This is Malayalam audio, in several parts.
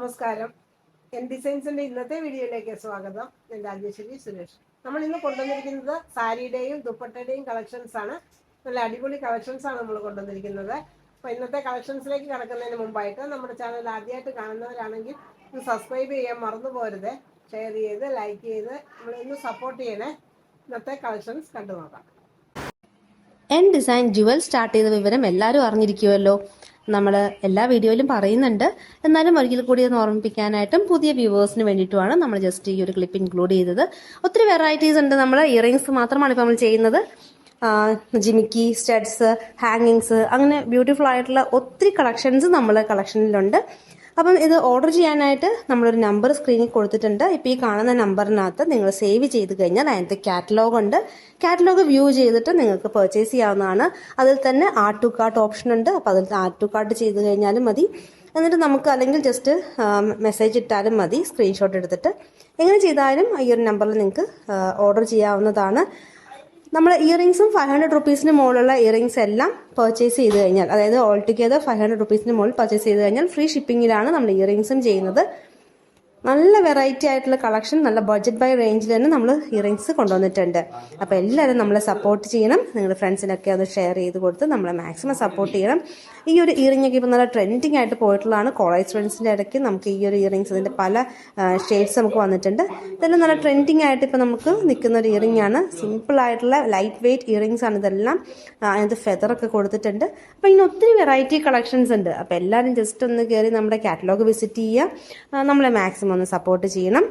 നമസ്കാരം. എൻ ഡിസൈൻസിന്റെ ഇന്നത്തെ വീഡിയോയിലേക്ക് സ്വാഗതം. ഞാൻ രാജേശ്വരി സുരേഷ്. നമ്മൾ ഇന്ന് കൊണ്ടുവന്നിരിക്കുന്നത് സാരിയുടെയും ദുപ്പട്ടയുടെയും കളക്ഷൻസ് ആണ്. നല്ല അടിപൊളി കളക്ഷൻസ് ആണ് നമ്മൾ കൊണ്ടുവന്നിരിക്കുന്നത്. അപ്പോൾ ഇന്നത്തെ കളക്ഷൻസിലേക്ക് കടക്കുന്നതിന് മുമ്പായിട്ട് നമ്മുടെ ചാനൽ ആദ്യമായിട്ട് കാണുന്നവരാണെങ്കിൽ ഇത് സബ്സ്ക്രൈബ് ചെയ്യാൻ മറന്നു പോരുത്. ഷെയർ ചെയ്ത് ലൈക്ക് ചെയ്ത് നമ്മളൊന്ന് സപ്പോർട്ട് ചെയ്യണേ. ഇന്നത്തെ കളക്ഷൻസ് കണ്ടു നോക്കാം. എൻ ഡിസൈൻ ജുവൽ സ്റ്റാർട്ട് ചെയ്ത വിവരം എല്ലാവരും അറിഞ്ഞിരിക്കുമല്ലോ. നമ്മൾ എല്ലാ വീഡിയോയിലും പറയുന്നുണ്ട്, എന്നാലും ഒരിക്കൽ കൂടി ഒന്ന് ഓർമ്മിപ്പിക്കാനായിട്ടും പുതിയ വ്യൂവേഴ്സിന് വേണ്ടിയിട്ടുമാണ് നമ്മൾ ജസ്റ്റ് ഈ ഒരു ക്ലിപ്പ് ഇൻക്ലൂഡ് ചെയ്തത്. ഒത്തിരി വെറൈറ്റീസ് ഉണ്ട്. നമ്മൾ ഇയറിങ്സ് മാത്രമാണ് ഇപ്പോൾ നമ്മൾ ചെയ്യുന്നത്. ജിമിക്കി, സ്റ്റഡ്സ്, ഹാങ്ങിങ്സ്, അങ്ങനെ ബ്യൂട്ടിഫുൾ ആയിട്ടുള്ള ഒത്തിരി കളക്ഷൻസ് നമ്മൾ കളക്ഷനിലുണ്ട്. അപ്പം ഇത് ഓർഡർ ചെയ്യാനായിട്ട് നമ്മളൊരു നമ്പർ സ്ക്രീനിൽ കൊടുത്തിട്ടുണ്ട്. ഇപ്പോൾ ഈ കാണുന്ന നമ്പറിനകത്ത് നിങ്ങൾ സേവ് ചെയ്ത് കഴിഞ്ഞാൽ അതിനകത്ത് കാറ്റലോഗ് ഉണ്ട്. കാറ്റലോഗ് വ്യൂ ചെയ്തിട്ട് നിങ്ങൾക്ക് പർച്ചേസ് ചെയ്യാവുന്നതാണ്. അതിൽ തന്നെ ആഡ് ടു കാർട്ട് ഓപ്ഷൻ ഉണ്ട്. അപ്പോൾ അതിൽ ആഡ് ടു കാർട്ട് ചെയ്ത് കഴിഞ്ഞാലും മതി. എന്നിട്ട് നമുക്ക് അല്ലെങ്കിൽ ജസ്റ്റ് മെസ്സേജ് ഇട്ടാലും മതി, സ്ക്രീൻഷോട്ട് എടുത്തിട്ട്. എങ്ങനെ ചെയ്താലും ഈ ഒരു നമ്പറിൽ നിങ്ങൾക്ക് ഓർഡർ ചെയ്യാവുന്നതാണ്. നമ്മൾ ഇയറിങ്സും 500 റുപ്പീസിന് മുകളിലുള്ള ഇയറിങ്സ് എല്ലാം പർച്ചേസ് ചെയ്ത് കഴിഞ്ഞാൽ, അതായത് ഓൾ ടുഗെദർ 500 റുപ്പീസിന് മുകളിൽ പർച്ചേസ് ചെയ്ത് കഴിഞ്ഞാൽ ഫ്രീ ഷിപ്പിങ്ങിലാണ് നമ്മൾ ഇയറിങ്സും ചെയ്യുന്നത്. നല്ല വെറൈറ്റി ആയിട്ടുള്ള കളക്ഷൻ, നല്ല ബഡ്ജറ്റ് ബൈ റേഞ്ചിൽ തന്നെ നമ്മൾ ഇയറിങ്സ് കൊണ്ടുവന്നിട്ടുണ്ട്. അപ്പോൾ എല്ലാവരും നമ്മളെ സപ്പോർട്ട് ചെയ്യണം. നിങ്ങളുടെ ഫ്രണ്ട്സിനൊക്കെ അത് ഷെയർ ചെയ്ത് കൊടുത്ത് നമ്മളെ മാക്സിമം സപ്പോർട്ട് ചെയ്യണം. ഈ ഒരു ഇയറിംഗ് ഒക്കെ ഇപ്പോൾ നല്ല ട്രെൻഡിങ് ആയിട്ട് പോയിട്ടുള്ളതാണ്. കോളേജ് സ്റ്റുഡൻസിൻ്റെ ഇടയ്ക്ക് നമുക്ക് ഈ ഒരു ഇയറിങ്സ്, അതിൻ്റെ പല ഷെയ്ഡ്സ് നമുക്ക് വന്നിട്ടുണ്ട്. ഇതെല്ലാം നല്ല ട്രെൻഡിങ് ആയിട്ട് ഇപ്പോൾ നമുക്ക് നിൽക്കുന്ന ഒരു ഇയറിംഗ് ആണ്. സിമ്പിൾ ആയിട്ടുള്ള ലൈറ്റ് വെയ്റ്റ് ഇയറിങ്സ് ആണ് ഇതെല്ലാം. അതിനകത്ത് ഫെദറൊക്കെ കൊടുത്തിട്ടുണ്ട്. അപ്പോൾ ഇങ്ങനെ ഒത്തിരി വെറൈറ്റി കളക്ഷൻസ് ഉണ്ട്. അപ്പോൾ എല്ലാവരും ജസ്റ്റ് ഒന്ന് കയറി നമ്മുടെ കാറ്റലോഗ് വിസിറ്റ് ചെയ്യുക. നമ്മളെ മാക്സിമം ഒന്ന് സപ്പോർട്ട് ചെയ്യണം.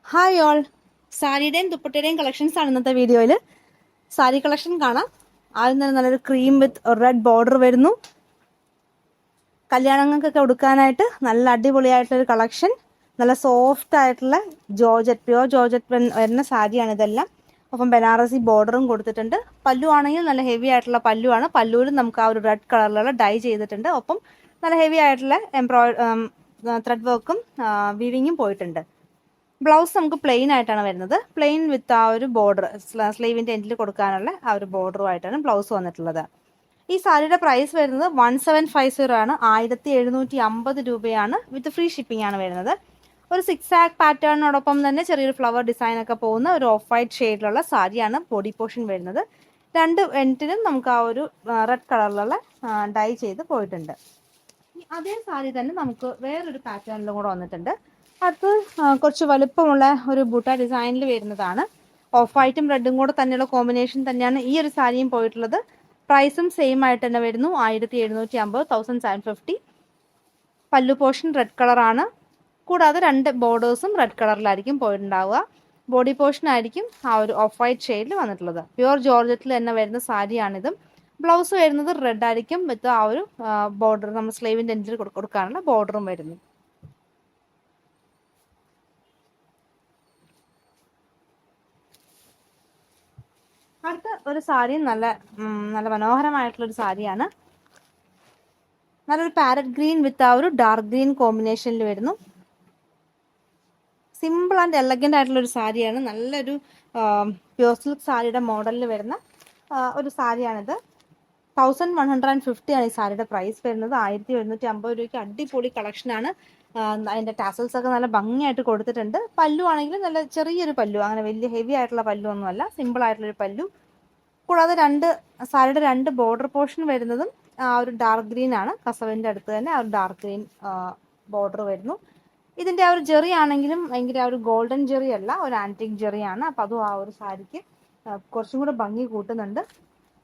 ഹായ് ഓൾ, സാരിയുടെയും ദുപ്പട്ടയുടെയും കളക്ഷൻസ് ആണ് ഇന്നത്തെ വീഡിയോയിൽ. സാരി കളക്ഷൻ കാണാം. ആദ്യം തന്നെ നല്ലൊരു ക്രീം വിത്ത് റെഡ് ബോർഡർ വരുന്നു. കല്യാണങ്ങൾക്കൊക്കെ ഉടുക്കാനായിട്ട് നല്ല അടിപൊളിയായിട്ടൊരു കളക്ഷൻ. നല്ല സോഫ്റ്റ് ആയിട്ടുള്ള ജോർജറ്റ്, പ്യുവർ ജോർജറ്റ് വരുന്ന സാരിയാണ് ഇതെല്ലാം. ഒപ്പം ബനാറസി ബോർഡറും കൊടുത്തിട്ടുണ്ട്. പല്ലു ആണെങ്കിൽ നല്ല ഹെവി ആയിട്ടുള്ള പല്ലുവാണ്. പല്ലുവിലും നമുക്ക് ആ ഒരു റെഡ് കളറിലുള്ള ഡൈ ചെയ്തിട്ടുണ്ട്. ഒപ്പം നല്ല ഹെവി ആയിട്ടുള്ള ത്രെഡ് വർക്കും വീവിങ്ങും പോയിട്ടുണ്ട്. ബ്ലൗസ് നമുക്ക് പ്ലെയിൻ ആയിട്ടാണ് വരുന്നത്. പ്ലെയിൻ വിത്ത് ആ ഒരു ബോർഡർ, സ്ലീവിന്റെ എൻഡിൽ കൊടുക്കാനുള്ള ആ ഒരു ബോർഡറുമായിട്ടാണ് ബ്ലൗസ് വന്നിട്ടുള്ളത്. ഈ സാരിയുടെ പ്രൈസ് വരുന്നത് 1750 ആണ്. 1750 രൂപയാണ്. വിത്ത് ഫ്രീ ഷിപ്പിംഗ് ആണ് വരുന്നത്. ഒരു 6 ആക്ക് പാറ്റേണിനോടൊപ്പം തന്നെ ചെറിയൊരു ഫ്ലവർ ഡിസൈൻ ഒക്കെ പോകുന്ന ഒരു ഓഫ് വൈറ്റ് ഷെയ്ഡിലുള്ള സാരിയാണ് ബോഡി പോർഷൻ വരുന്നത്. രണ്ട് എൻഡിലും നമുക്ക് ആ ഒരു റെഡ് കളറിലുള്ള ഡൈ ചെയ്ത് പോയിട്ടുണ്ട്. അതേ സാരി തന്നെ നമുക്ക് വേറൊരു പാറ്റേണിലും കൂടെ വന്നിട്ടുണ്ട്. അത് കുറച്ച് വലുപ്പമുള്ള ഒരു ബൂട്ട ഡിസൈനിൽ വരുന്നതാണ്. ഓഫ് വൈറ്റും റെഡും കൂടെ തന്നെയുള്ള കോമ്പിനേഷൻ തന്നെയാണ് ഈ ഒരു സാരിയും പോയിട്ടുള്ളത്. പ്രൈസും സെയിം ആയിട്ട് തന്നെ വരുന്നു. 1750, 1750. പല്ലു പോർഷൻ റെഡ് കളറാണ്. കൂടാതെ രണ്ട് ബോർഡേഴ്സും റെഡ് കളറിലായിരിക്കും പോയിട്ടുണ്ടാവുക. ബോഡി പോർഷൻ ആയിരിക്കും ആ ഒരു ഓഫ് വൈറ്റ് ഷെയ്ഡിൽ വന്നിട്ടുള്ളത്. പ്യുവർ ജോർജറ്റിൽ തന്നെ വരുന്ന സാരിയാണിതും. ബ്ലൗസ് വരുന്നത് റെഡ് ആയിരിക്കും. വിത്ത് ആ ഒരു ബോർഡർ, നമ്മൾ സ്ലീവിന്റെ എൻഡിൽ കൊടുക്കാനുള്ള ബോർഡറും വരുന്നു. അടുത്ത ഒരു സാരി നല്ല മനോഹരമായിട്ടുള്ളൊരു സാരിയാണ്. നല്ലൊരു പാരറ്റ് ഗ്രീൻ വിത്ത് ആ ഒരു ഡാർക്ക് ഗ്രീൻ കോമ്പിനേഷനിൽ വരുന്നു. സിമ്പിൾ ആൻഡ് എലഗന്റ് ആയിട്ടുള്ള ഒരു സാരിയാണ്. നല്ലൊരു പ്യൂർ സിൽക്ക് സാരിയുടെ മോഡലിൽ വരുന്ന ഒരു സാരിയാണിത്. 1150 ആണ് ഈ സാരിയുടെ പ്രൈസ് വരുന്നത്. 1750 രൂപയ്ക്ക് അടിപൊളി കളക്ഷനാണ്. അതിന്റെ ടാസൽസ് ഒക്കെ നല്ല ഭംഗിയായിട്ട് കൊടുത്തിട്ടുണ്ട്. പല്ലു ആണെങ്കിൽ നല്ല ചെറിയൊരു പല്ലു, അങ്ങനെ വലിയ ഹെവി ആയിട്ടുള്ള പല്ലു ഒന്നുമല്ല, സിമ്പിൾ ആയിട്ടുള്ളൊരു പല്ലു. കൂടാതെ സാരിയുടെ രണ്ട് ബോർഡർ പോർഷൻ വരുന്നതും ആ ഒരു ഡാർക്ക് ഗ്രീൻ ആണ്. കസവിന്റെ അടുത്ത് തന്നെ ആ ഒരു ഡാർക്ക് ഗ്രീൻ ബോർഡർ വരുന്നു. ഇതിന്റെ ആ ഒരു ജെറി ആണെങ്കിലും ഭയങ്കര ആ ഒരു ഗോൾഡൻ ജെറി അല്ല, ഒരു ആന്റിക് ജെറിയാണ്. അപ്പൊ അതും ആ ഒരു സാരിക്ക് കുറച്ചും കൂടെ ഭംഗി കൂട്ടുന്നുണ്ട്.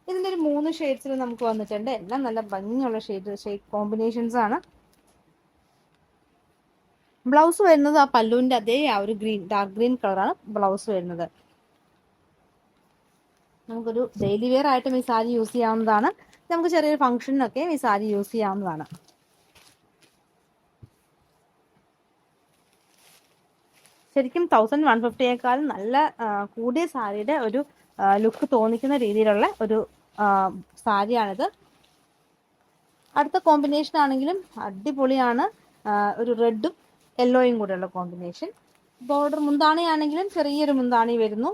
ഇതിന്റെ ഒരു 3 ഷെയ്ഡ്സിൽ നമുക്ക് വന്നിട്ടുണ്ട്. എല്ലാം നല്ല ഭംഗിയുള്ള ഷെയ്ഡ് കോമ്പിനേഷൻസ് ആണ്. ബ്ലൗസ് വരുന്നത് ആ പല്ലുവിന്റെ അതേ ആ ഒരു ഡാർക്ക് ഗ്രീൻ കളറാണ് ബ്ലൗസ് വരുന്നത്. നമുക്കൊരു ഡെയിലി വെയർ ആയിട്ടും ഈ സാരി യൂസ് ചെയ്യാവുന്നതാണ്. നമുക്ക് ചെറിയൊരു ഫംഗ്ഷനൊക്കെ ഈ സാരി യൂസ് ചെയ്യാവുന്നതാണ്. ശരിക്കും 1150യേക്കാളും നല്ല കൂടിയ സാരിയുടെ ഒരു ലുക്ക് തോന്നിക്കുന്ന രീതിയിലുള്ള ഒരു സാരിയാണിത്. അടുത്ത കോമ്പിനേഷൻ ആണെങ്കിലും അടിപൊളിയാണ്. ഒരു റെഡും യെല്ലോയും കൂടെയുള്ള കോമ്പിനേഷൻ. ബോർഡർ മുന്താണി ആണെങ്കിലും ചെറിയൊരു മുന്താണി വരുന്നു.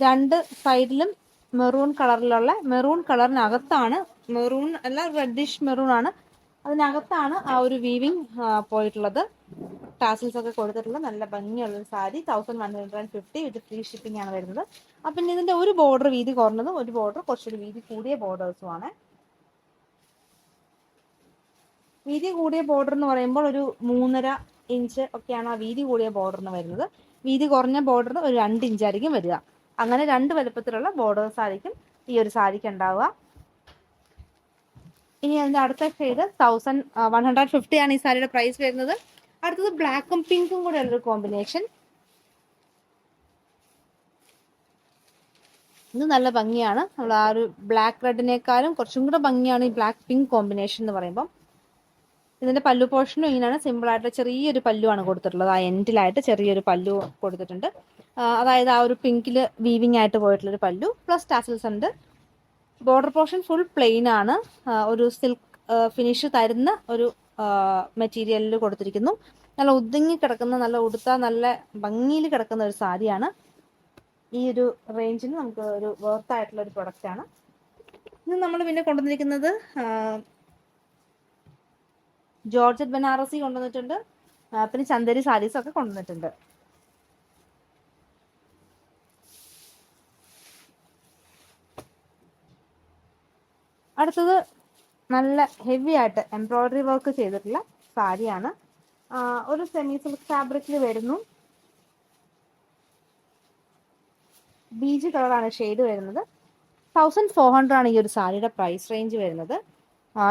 രണ്ട് സൈഡിലും മെറൂൺ കളറിലുള്ള, മെറൂൺ കളറിനകത്താണ്, മെറൂൺ അല്ല റെഡിഷ് മെറൂൺ ആണ്, അതിനകത്താണ് ആ ഒരു വീവിങ് പോയിട്ടുള്ളത്. ടാസിൽസ് ഒക്കെ കൊടുത്തിട്ടുള്ള നല്ല ഭംഗിയുള്ള സാരി. 1150 വിത്ത് ഫ്രീ ഷിപ്പിംഗ് ആണ് വരുന്നത്. അപ്പം ഇതിന്റെ ഒരു ബോർഡർ വീതി കുറഞ്ഞതും ഒരു ബോർഡർ കുറച്ചൊരു വീതി കൂടിയ ബോർഡേഴ്സും ആണ്. വീതി കൂടിയ ബോർഡർ എന്ന് പറയുമ്പോൾ ഒരു 3.5 ഇഞ്ച് ഒക്കെയാണ് ആ വീതി കൂടിയ ബോർഡറിന് വരുന്നത്. വീതി കുറഞ്ഞ ബോർഡറിന് ഒരു 2 ഇഞ്ച് ആയിരിക്കും വരിക. അങ്ങനെ 2 വലുപ്പത്തിലുള്ള ബോർഡേഴ്സ് ആയിരിക്കും ഈ ഒരു സാരിക്ക് ഉണ്ടാവുക. ഇനി അതിന്റെ അടുത്ത ഷെയ്ഡ് 1150 ആണ് ഈ സാരിയുടെ പ്രൈസ് വരുന്നത്. അടുത്തത് ബ്ലാക്കും പിങ്കും കൂടെ ഉള്ളൊരു കോമ്പിനേഷൻ. ഇത് നല്ല ഭംഗിയാണ്. നമ്മൾ ആ ഒരു ബ്ലാക്ക് റെഡിനേക്കാളും കുറച്ചും കൂടെ ഭംഗിയാണ് ഈ ബ്ലാക്ക് പിങ്ക് കോമ്പിനേഷൻ എന്ന് പറയുമ്പോൾ. ഇതിന്റെ പല്ലു പോർഷനും ഇങ്ങനെയാണ്. സിമ്പിൾ ആയിട്ട് ചെറിയൊരു പല്ലുവാണ് കൊടുത്തിട്ടുള്ളത്. ആ എൻഡിലായിട്ട് ചെറിയൊരു പല്ലു കൊടുത്തിട്ടുണ്ട്. അതായത് ആ ഒരു പിങ്കില് വീവിംഗ് ആയിട്ട് പോയിട്ടുള്ളൊരു പല്ലു പ്ലസ് ടാസിൽസ് ഉണ്ട്. ബോർഡർ പോർഷൻ ഫുൾ പ്ലെയിൻ ആണ്. ഒരു സിൽക്ക് ഫിനിഷ് തരുന്ന ഒരു മെറ്റീരിയലിൽ കൊടുത്തിരിക്കുന്നു. നല്ല ഒതുങ്ങി കിടക്കുന്ന, നല്ല ഉടുത്ത നല്ല ഭംഗിയിൽ കിടക്കുന്ന ഒരു സാരിയാണ്. ഈ ഒരു റേഞ്ചിന് നമുക്ക് ഒരു വർത്ത് ആയിട്ടുള്ള ഒരു പ്രൊഡക്റ്റ് ആണ്. ഇന്ന് നമ്മൾ പിന്നെ കൊണ്ടുവന്നിരിക്കുന്നത് ജോർജറ്റ് ബനാറസി കൊണ്ടുവന്നിട്ടുണ്ട്. പിന്നെ ചന്ദേരി സാരീസ് ഒക്കെ കൊണ്ടുവന്നിട്ടുണ്ട്. അടുത്തത് നല്ല ഹെവി ആയിട്ട് എംബ്രോയിഡറി വർക്ക് ചെയ്തിട്ടുള്ള സാരിയാണ്. ഒരു സെമി സിൽക്ക് ഫാബ്രിക്കിൽ വരുന്നു. ബീജ് കളറാണ് ഷെയ്ഡ് വരുന്നത്. 1400 ആണ് ഈ ഒരു സാരിയുടെ പ്രൈസ് റേഞ്ച് വരുന്നത്.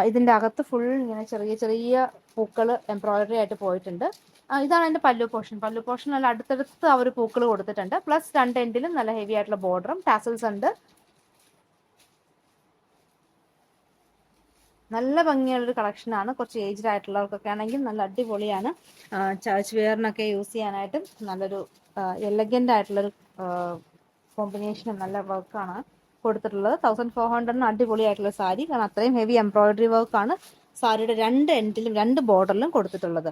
ഇതിന്റെ അകത്ത് ഫുൾ ഇങ്ങനെ ചെറിയ ചെറിയ പൂക്കൾ എംബ്രോയിഡറി ആയിട്ട് പോയിട്ടുണ്ട്. ഇതാണ് അതിന്റെ പല്ലു പോർഷൻ. പല്ലു പോർഷൻ നല്ല അടുത്തടുത്ത് ആ ഒരു പൂക്കൾ കൊടുത്തിട്ടുണ്ട്. പ്ലസ് 2 എൻഡിലും നല്ല ഹെവി ആയിട്ടുള്ള ബോർഡറും ടാസൽസ് ഉണ്ട്. നല്ല ഭംഗിയുള്ളൊരു കളക്ഷനാണ്. കുറച്ച് ഏജ്ഡ് ആയിട്ടുള്ളവർക്കൊക്കെ ആണെങ്കിൽ നല്ല അടിപൊളിയാണ്. ചർച്ച് വെയറിനൊക്കെ യൂസ് ചെയ്യാനായിട്ടും നല്ലൊരു എലഗന്റ് ആയിട്ടുള്ളൊരു കോമ്പിനേഷനും നല്ല വർക്കാണ് കൊടുത്തിട്ടുള്ളത്. 1400 അടിപൊളിയായിട്ടുള്ള സാരി. കാരണം അത്രയും ഹെവി എംബ്രോയിഡറി വർക്കാണ് സാരിയുടെ 2 എൻഡിലും 2 ബോർഡറിലും കൊടുത്തിട്ടുള്ളത്.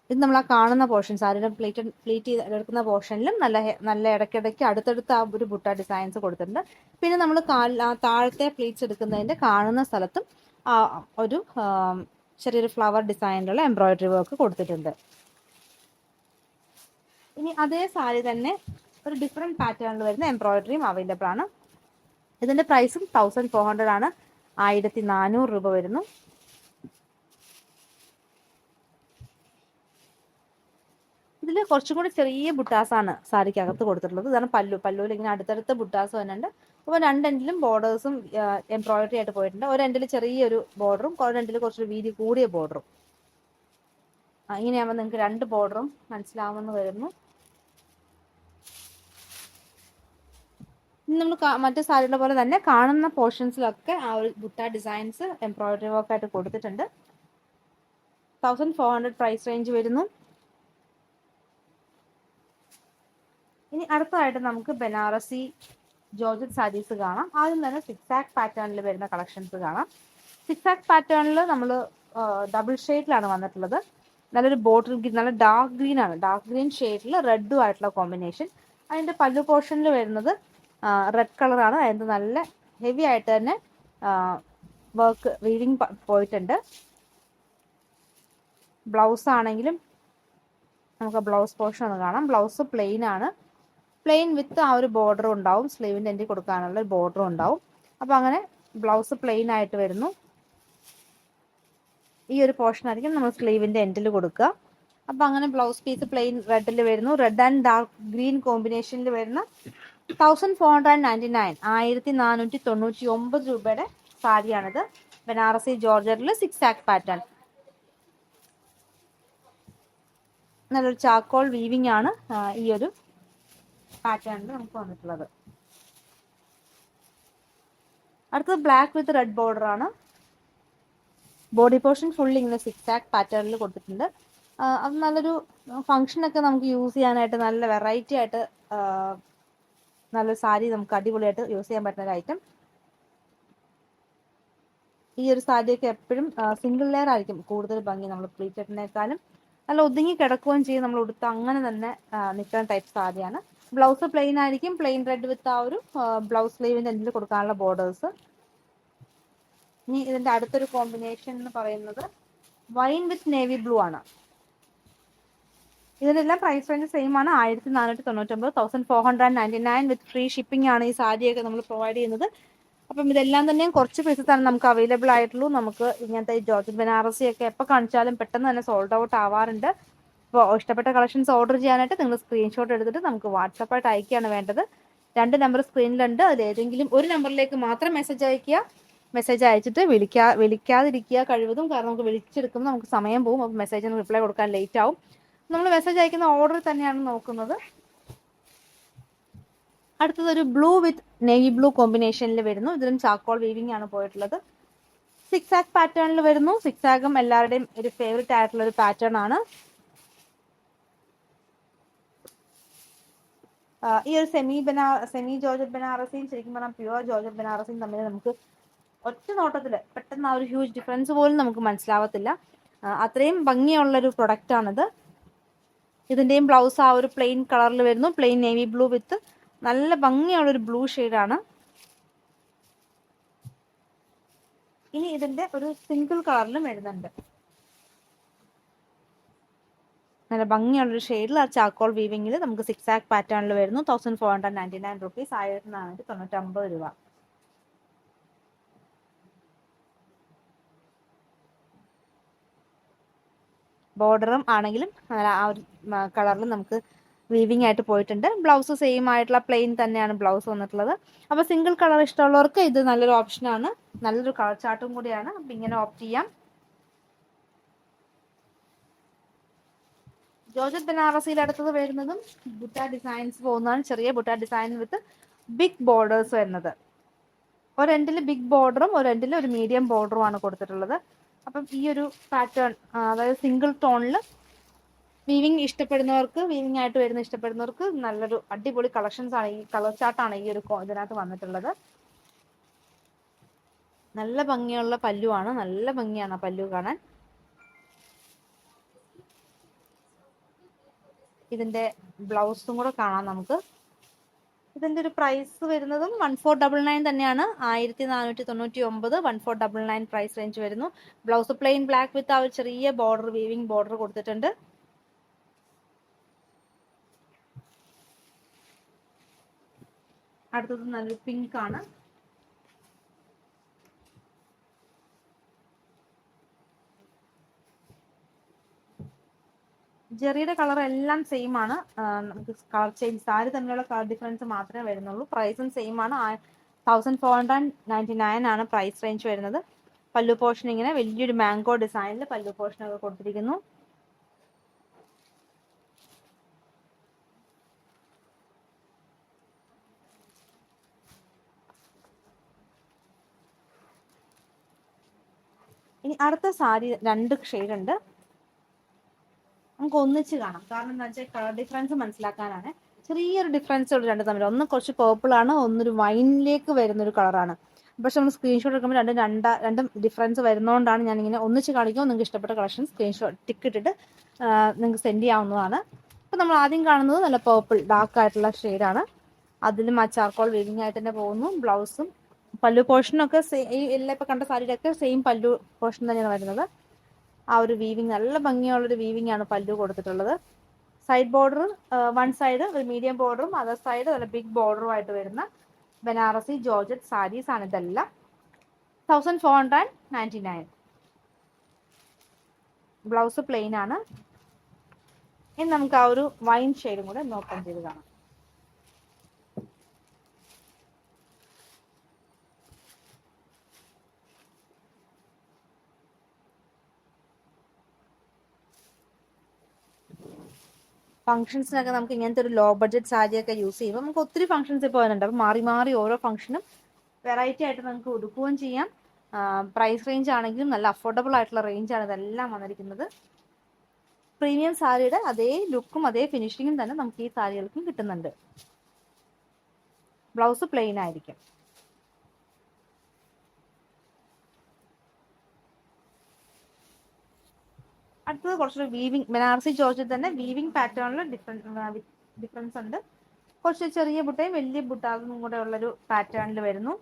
ഇത് നമ്മൾ ആ കാണുന്ന പോർഷൻ, സാരിയുടെ പ്ലീറ്റ് ചെയ്ത് എടുക്കുന്ന പോർഷനിലും നല്ല ഇടയ്ക്കിടയ്ക്ക് അടുത്തടുത്ത് ആ ഒരു ബുട്ട ഡിസൈൻസ് കൊടുത്തിട്ടുണ്ട്. പിന്നെ നമ്മൾ താഴത്തെ പ്ലീറ്റ്സ് എടുക്കുന്നതിന്റെ കാണുന്ന സ്ഥലത്തും ഒരു ചെറിയൊരു ഫ്ലവർ ഡിസൈനിലുള്ള എംബ്രോയിഡറി വർക്ക് കൊടുത്തിട്ടുണ്ട്. ഇനി അതേ സാരി തന്നെ ഒരു ഡിഫറെന്റ് പാറ്റേണിൽ വരുന്ന എംബ്രോയിഡറിയും അവൈലബിൾ ആണ്. ഇതിന്റെ പ്രൈസും 1400 ആണ്. 1400 രൂപ വരുന്നു. ഇതിൽ കുറച്ചും കൂടി ചെറിയ ബുട്ടാസാണ് സാരിക്ക് അകത്ത് കൊടുത്തിട്ടുള്ളത്. ഇതാണ് പല്ലുവിൽ ഇങ്ങനെ അടുത്തടുത്ത ബുട്ടാസ് വരുന്നുണ്ട്. അപ്പോൾ 2 എൻഡിലും ബോർഡേഴ്സും എംബ്രോയിഡറി ആയിട്ട് പോയിട്ടുണ്ട്. ഒരു എൻഡിൽ ചെറിയൊരു ബോർഡറും ഒരു എൻഡിൽ കുറച്ചൊരു വീതി കൂടിയ ബോർഡറും. ഇങ്ങനെയാകുമ്പോൾ നിങ്ങൾക്ക് 2 ബോർഡറും മനസ്സിലാവുമെന്ന് വരുന്നു. ഇനി നമ്മൾ മറ്റു സാരിയുടെ പോലെ തന്നെ കാണുന്ന പോർഷൻസിലൊക്കെ ആ ഒരു ബുട്ട ഡിസൈൻസ് എംബ്രോയിഡറി വർക്ക് ആയിട്ട് കൊടുത്തിട്ടുണ്ട്. 1400 പ്രൈസ് റേഞ്ച് വരുന്നു. ഇനി അടുത്തതായിട്ട് നമുക്ക് ബനാറസി ജോർജറ്റ് സാരീസ് കാണാം. ആദ്യം തന്നെ സിക്സാക് പാറ്റേണിൽ വരുന്ന കളക്ഷൻസ് കാണാം. സിക്സാക് പാറ്റേണിൽ നമ്മൾ ഡബിൾ ഷെയ്ഡിലാണ് വന്നിട്ടുള്ളത്. നല്ലൊരു ബോട്ടിൽ ഗ്രീൻ, നല്ല ഡാർക്ക് ഗ്രീൻ ആണ്. ഡാർക്ക് ഗ്രീൻ ഷെയ്ഡിൽ റെഡും ആയിട്ടുള്ള കോമ്പിനേഷൻ. അതിന്റെ പല്ലു പോർഷനിൽ വരുന്നത് റെഡ് കളറാണ്. അതിന് നല്ല ഹെവി ആയിട്ട് തന്നെ വർക്ക് വീവിങ് പോയിട്ടുണ്ട്. ബ്ലൗസ് ആണെങ്കിലും നമുക്ക് ബ്ലൗസ് പോർഷൻ ഒന്ന് കാണാം. ബ്ലൗസ് പ്ലെയിൻ ആണ്. പ്ലെയിൻ വിത്ത് ആ ഒരു ബോർഡറും ഉണ്ടാവും. സ്ലീവിന്റെ എൻഡിൽ കൊടുക്കാനുള്ള ഒരു ബോർഡറും ഉണ്ടാവും. അപ്പൊ അങ്ങനെ ബ്ലൗസ് പ്ലെയിൻ ആയിട്ട് വരുന്നു. ഈ ഒരു പോർഷൻ ആയിരിക്കും നമ്മൾ സ്ലീവിന്റെ എൻഡിൽ കൊടുക്കുക. അപ്പൊ അങ്ങനെ ബ്ലൗസ് പീസ് പ്ലെയിൻ റെഡിൽ വരുന്നു. റെഡ് ആൻഡ് ഡാർക്ക് ഗ്രീൻ കോമ്പിനേഷനിൽ വരുന്ന 1499 1499 രൂപയുടെ സാരിയാണിത്. ബനാറസി ജോർജറ്റിൽ സിക്സാക് പാറ്റേൺ. നല്ലൊരു ചാക്കോൾ വീവിംഗ് ആണ് ഈ ഒരു പാറ്റേണിൽ നമുക്ക് വന്നിട്ടുള്ളത്. അടുത്തത് ബ്ലാക്ക് വിത്ത് റെഡ് ബോർഡർ ആണ്. ബോഡി പോർഷൻ ഫുൾ ഇങ്ങനെ സിക്സാക് പാറ്റേണിൽ കൊടുത്തിട്ടുണ്ട്. അത് നല്ലൊരു ഫംഗ്ഷനൊക്കെ നമുക്ക് യൂസ് ചെയ്യാനായിട്ട് നല്ല വെറൈറ്റി ആയിട്ട് നല്ലൊരു സാരി നമുക്ക് അടിപൊളിയായിട്ട് യൂസ് ചെയ്യാൻ പറ്റുന്ന ഒരു ഐറ്റം. ഈ ഒരു സാരിയൊക്കെ എപ്പോഴും സിംഗിൾ ലെയർ ആയിരിക്കും കൂടുതൽ ഭംഗി. നമ്മൾ പ്ലീറ്റഡിനേക്കാളും നല്ല ഒതുങ്ങി കിടക്കുകയും ചെയ്യും. നമ്മൾ ഉടുത്ത് അങ്ങനെ തന്നെ നിൽക്കുന്ന ടൈപ്പ് സാരിയാണ്. ബ്ലൗസ് പ്ലെയിൻ ആയിരിക്കും, പ്ലെയിൻ റെഡ് വിത്ത് ആ ഒരു ബ്ലൗസ് സ്ലീവിന്റെ എൻഡിൽ കൊടുക്കാനുള്ള ബോർഡേഴ്സ്. ഇനി ഇതിന്റെ അടുത്തൊരു കോമ്പിനേഷൻ എന്ന് പറയുന്നത് വൈൻ വിത്ത് നേവി ബ്ലൂ ആണ്. ഇതിനെല്ലാം പ്രൈസ് റേഞ്ച് സെയിം ആണ്, 1499, 1499 വിത്ത് ഫ്രീ ഷിപ്പിംഗ് ആണ് ഈ സാരിയൊക്കെ നമ്മൾ പ്രൊവൈഡ് ചെയ്യുന്നത്. അപ്പം ഇതെല്ലാം തന്നെ കുറച്ച് പീസസാണ് നമുക്ക് അവൈലബിൾ ആയിട്ടുള്ളൂ. നമുക്ക് ഇങ്ങനത്തെ ഈ ജോർജറ്റ് ബനാറസി ഒക്കെ എപ്പോൾ കാണിച്ചാലും പെട്ടെന്ന് തന്നെ സോൾഡ് ഔട്ട് ആവാറുണ്ട്. അപ്പോൾ ഇഷ്ടപ്പെട്ട കളക്ഷൻസ് ഓർഡർ ചെയ്യാനായിട്ട് നിങ്ങൾ സ്ക്രീൻഷോട്ട് എടുത്തിട്ട് നമുക്ക് വാട്സാപ്പായിട്ട് അയക്കുകയാണ് വേണ്ടത്. 2 നമ്പർ സ്ക്രീനിലുണ്ട്, അതിൽ ഏതെങ്കിലും ഒരു നമ്പറിലേക്ക് മാത്രം മെസ്സേജ് അയക്കുക. മെസ്സേജ് അയച്ചിട്ട് വിളിക്കാതിരിക്കുക കഴിവതും, കാരണം നമുക്ക് വിളിച്ചെടുക്കുമ്പോൾ നമുക്ക് സമയം പോകും. അപ്പോൾ മെസ്സേജിന് റിപ്ലൈ കൊടുക്കാൻ ലേറ്റ് ആവും. നമ്മൾ മെസ്സേജ് അയക്കുന്ന ഓർഡർ തന്നെയാണ് നോക്കുന്നത്. അടുത്തത് ഒരു ബ്ലൂ വിത്ത് നേവി ബ്ലൂ കോമ്പിനേഷനിൽ വരുന്നു. ഇതിലും ചാക്കോൾ വീവിംഗ് ആണ് പോയിട്ടുള്ളത്. 6 ആക്ക് പാറ്റേണിൽ വരുന്നു. 6 ആക്കും എല്ലാവരുടെയും ഒരു ഫേവറേറ്റ് ആയിട്ടുള്ള ഒരു പാറ്റേൺ ആണ്. ഈ ഒരു സെമി ജോർജറ്റ് ബനാറസിയും ശരിക്കും പറഞ്ഞാൽ പ്യുവർ ജോർജറ്റ് ബനാറസിയും തമ്മിൽ നമുക്ക് ഒറ്റ നോട്ടത്തിൽ പെട്ടെന്ന് ആ ഒരു ഹ്യൂജ് ഡിഫറൻസ് പോലും നമുക്ക് മനസ്സിലാവത്തില്ല. അത്രയും ഭംഗിയുള്ളൊരു പ്രൊഡക്റ്റ് ആണിത്. ഇതിന്റെയും ബ്ലൗസ് ആ ഒരു പ്ലെയിൻ കളറിൽ വരുന്നു, പ്ലെയിൻ നേവി ബ്ലൂ വിത്ത് നല്ല ഭംഗിയുള്ളൊരു ബ്ലൂ ഷെയ്ഡാണ്. ഇനി ഇതിന്റെ ഒരു സിംഗിൾ കളറിലും വരുന്നുണ്ട്. നല്ല ഭംഗിയുള്ളൊരു ഷെയ്ഡിൽ ആ ചാക്കോൾ വീവിംഗിൽ നമുക്ക് 6 ആക്ക് പാറ്റേണിൽ വരുന്നു. 1499 റുപ്പീസ്, 1499 രൂപ. ബോർഡറും ആണെങ്കിലും ആ ഒരു കളറിൽ നമുക്ക് വീവിംഗ് ആയിട്ട് പോയിട്ടുണ്ട്. ബ്ലൗസ് സെയിം ആയിട്ടുള്ള പ്ലെയിൻ തന്നെയാണ് ബ്ലൗസ് വന്നിട്ടുള്ളത്. അപ്പോൾ സിംഗിൾ കളർ ഇഷ്ടമുള്ളവർക്ക് ഇത് നല്ലൊരു ഓപ്ഷനാണ്, നല്ലൊരു കളർ ചാർട്ടും കൂടിയാണ്. അപ്പം ഇങ്ങനെ ഓപ്റ്റ് ചെയ്യാം. ജോർജറ്റ് ബനാറസിയിൽ അടുത്തത് വരുന്നതും ബുട്ട ഡിസൈൻസ് പോകുന്നതാണ്. ചെറിയ butta design with big borders വരുന്നത്. ഒരെൻഡിൽ ബിഗ് ബോർഡറും ഒരെൻഡിൽ ഒരു മീഡിയം ബോർഡറും ആണ് കൊടുത്തിട്ടുള്ളത്. അപ്പം ഈ ഒരു പാറ്റേൺ, അതായത് സിംഗിൾ ടോണിൽ വീവിംഗ് ഇഷ്ടപ്പെടുന്നവർക്ക്, വീവിംഗ് ആയിട്ട് വരുന്ന ഇഷ്ടപ്പെടുന്നവർക്ക് നല്ലൊരു അടിപൊളി കളക്ഷൻസ് ആണ്, ഈ കളർ ചാർട്ടാണ് ഈ ഒരു ഇതിനകത്ത് വന്നിട്ടുള്ളത്. നല്ല ഭംഗിയുള്ള പല്ലുവാണ്, നല്ല ഭംഗിയാണ് ആ പല്ലു കാണാൻ. ഇതിന്റെ ബ്ലൗസും കൂടെ കാണാം നമുക്ക്. ഇതിന്റെ ഒരു പ്രൈസ് വരുന്നതും 1499 തന്നെയാണ്, 1499, 1499 പ്രൈസ് റേഞ്ച് വരുന്നു. ബ്ലൗസ് പ്ലെയിൻ ബ്ലാക്ക് വിത്ത് ആ ഒരു ചെറിയ ബോർഡർ, വീവിംഗ് ബോർഡർ കൊടുത്തിട്ടുണ്ട്. അടുത്തത് നല്ലൊരു പിങ്ക് ആണ്. ജെറിയുടെ കളർ എല്ലാം സെയിം ആണ്. നമുക്ക് കളർ ചേഞ്ച്, സാരി തമ്മിലുള്ള കളർ ഡിഫറൻസ് മാത്രമേ വരുന്നുള്ളൂ. പ്രൈസും സെയിം ആണ്, 1499 ആണ് പ്രൈസ് റേഞ്ച് വരുന്നത്. പല്ലു പോർഷൻ ഇങ്ങനെ വലിയൊരു മാംഗോ ഡിസൈനിൽ പല്ലു പോർഷൻ ഒക്കെ കൊടുത്തിരിക്കുന്നു. ഇനി അടുത്ത സാരി 2 ഷെയ്ഡ് ഉണ്ട്, നമുക്ക് ഒന്നിച്ച് കാണാം. കാരണം എന്താ വെച്ചാൽ കളർ ഡിഫറൻസ് മനസ്സിലാക്കാനാണ്. ചെറിയൊരു ഡിഫറൻസ് ഉള്ളു രണ്ട് തമ്മിൽ. ഒന്ന് കുറച്ച് പേർപ്പിൾ ആണ്, ഒന്നൊരു വൈനിലേക്ക് വരുന്നൊരു കളറാണ്. പക്ഷെ നമ്മൾ സ്ക്രീൻഷോട്ട് എടുക്കുമ്പോൾ രണ്ടും ഡിഫറൻസ് വരുന്നതുകൊണ്ടാണ് ഞാനിങ്ങനെ ഒന്നിച്ച് കാണിക്കുമ്പോൾ നിങ്ങൾക്ക് ഇഷ്ടപ്പെട്ട കളക്ഷൻ സ്ക്രീൻഷോട്ട് ടിക്ക് ഇട്ടിട്ട് നിങ്ങൾക്ക് സെൻഡ് ചെയ്യാവുന്നതാണ്. അപ്പം നമ്മൾ ആദ്യം കാണുന്നത് നല്ല പേർപ്പിൾ ഡാർക്ക് ആയിട്ടുള്ള ഷെയ്ഡാണ്. അതിലും ആ ചാർക്കോൾ വീവിംഗ് ആയിട്ട് തന്നെ പോകുന്നു. ബ്ലൗസും പല്ലു പോർഷനൊക്കെ ഈ എല്ലാം ഇപ്പം കണ്ട സാരിയുടെയൊക്കെ സെയിം പല്ലു പോർഷൻ തന്നെയാണ് വരുന്നത്. ആ ഒരു വീവിങ്, നല്ല ഭംഗിയുള്ളൊരു വീവിംഗ് ആണ് പല്ലു കൊടുത്തിട്ടുള്ളത്. സൈഡ് ബോർഡർ, വൺ സൈഡ് ഒരു മീഡിയം ബോർഡറും അതർ സൈഡ് നല്ല ബിഗ് ബോർഡറും ആയിട്ട് വരുന്ന ബനാറസി ജോർജറ്റ് സാരീസ് ആണ് ഇതെല്ലാം. 1499. ബ്ലൗസ് പ്ലെയിൻ ആണ്. ഇനി നമുക്ക് ആ ഒരു വൈൻ ഷെയ്ഡും കൂടെ ഓപ്പൺ ചെയ്ത് കാണാം. ഫംഗ്ഷൻസിനൊക്കെ നമുക്ക് ഇങ്ങനത്തെ ഒരു ലോ ബഡ്ജറ്റ് സാരിയൊക്കെ യൂസ് ചെയ്യുമ്പോൾ നമുക്ക് ഒത്തിരി ഫംഗ്ഷൻസ് ഇപ്പോൾ വരുന്നുണ്ട്. അപ്പോൾ മാറി മാറി ഓരോ ഫംഗ്ഷനും വെറൈറ്റി ആയിട്ട് നമുക്ക് ഉടുക്കുകയും ചെയ്യാം. പ്രൈസ് റേഞ്ച് ആണെങ്കിലും നല്ല അഫോർഡബിൾ ആയിട്ടുള്ള റേഞ്ചാണ് ഇതെല്ലാം വന്നിരിക്കുന്നത്. പ്രീമിയം സാരിയുടെ അതേ ലുക്കും അതേ ഫിനിഷിങ്ങും തന്നെ നമുക്ക് ഈ സാരികൾക്കും കിട്ടുന്നുണ്ട്. ബ്ലൗസ് പ്ലെയിൻ ആയിരിക്കും. അടുത്തത് കുറച്ചൊരു വീവിംഗ്, ബനാറസി ജോർജറ്റ് തന്നെ വീവിംഗ് പാറ്റേണിൽ ഡിഫറൻസ് ഉണ്ട്. കുറച്ച് ചെറിയ ബുട്ടയും വലിയ ബുട്ടാസും കൂടെ ഉള്ളൊരു പാറ്റേണിൽ വരുന്നു.